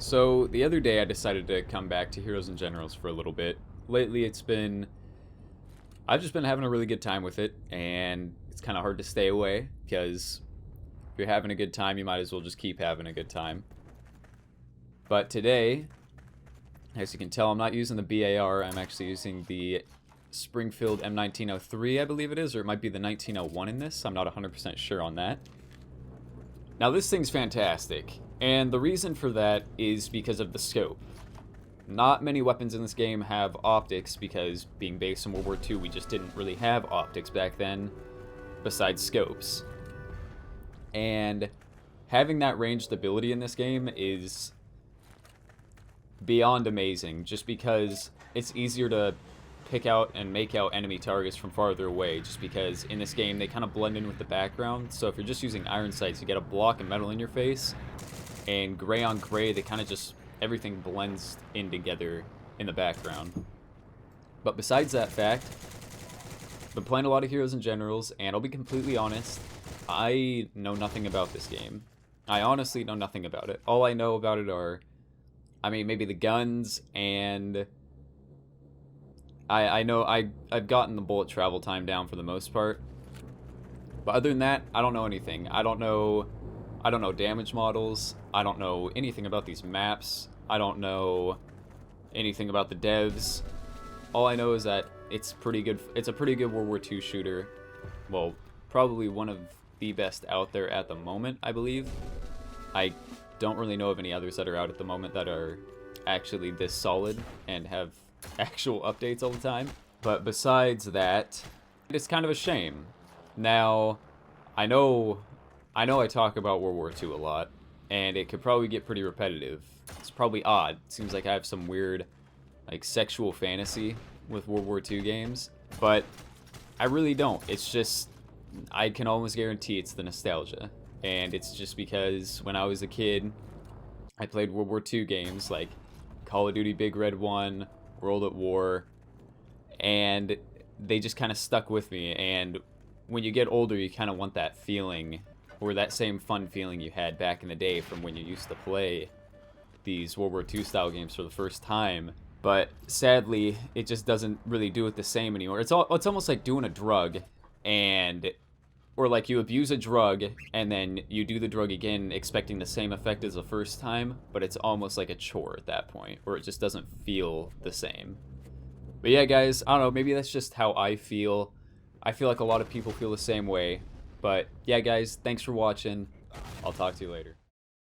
So the other day I decided to come back to Heroes and Generals for a little bit. Lately I've just been having a really good time with it, and it's kind of hard to stay away because if you're having a good time, you might as well just keep having a good time. But today, as you can tell, I'm not using the BAR, I'm actually using the Springfield M1903, I believe it is, or it might be the 1901 in this. I'm not 100% sure on that. Now this thing's fantastic, and the reason for that is because of the scope. Not many weapons in this game have optics because being based in World War II, we just didn't really have optics back then, besides scopes. And having that ranged ability in this game is beyond amazing, just because it's easier to pick out and make out enemy targets from farther away, just because in this game they kind of blend in with the background. So if you're just using iron sights, you get a block of metal in your face, and gray on gray, they kind of just, everything blends in together in the background. But besides that fact, I've been playing a lot of Heroes and Generals, and I'll be completely honest, I know nothing about this game. I honestly know nothing about it. All I know about it are, I mean, maybe the guns, and I know I've gotten the bullet travel time down for the most part. But other than that, I don't know anything. I don't know damage models. I don't know anything about these maps. I don't know anything about the devs. All I know is that it's pretty good. It's a pretty good World War II shooter. Well, probably one of the best out there at the moment, I believe. I don't really know of any others that are out at the moment that are actually this solid and have actual updates all the time. But besides that, it's kind of a shame. Now, I know I talk about World War II a lot, and it could probably get pretty repetitive. It's probably odd. It seems like I have some weird, like, sexual fantasy with World War II games, but I really don't. It's just, I can almost guarantee it's the nostalgia. And it's just because when I was a kid, I played World War II games like Call of Duty Big Red 1, World at War, and they just kind of stuck with me. And when you get older, you kind of want that feeling, or that same fun feeling you had back in the day from when you used to play these World War II style games for the first time. But sadly, it just doesn't really do it the same anymore. It's almost like doing a drug, or like you abuse a drug and then you do the drug again expecting the same effect as the first time, but it's almost like a chore at that point, or it just doesn't feel the same. But yeah, guys, I don't know, maybe that's just how I feel. I feel like a lot of people feel the same way. But yeah, guys, thanks for watching. I'll talk to you later.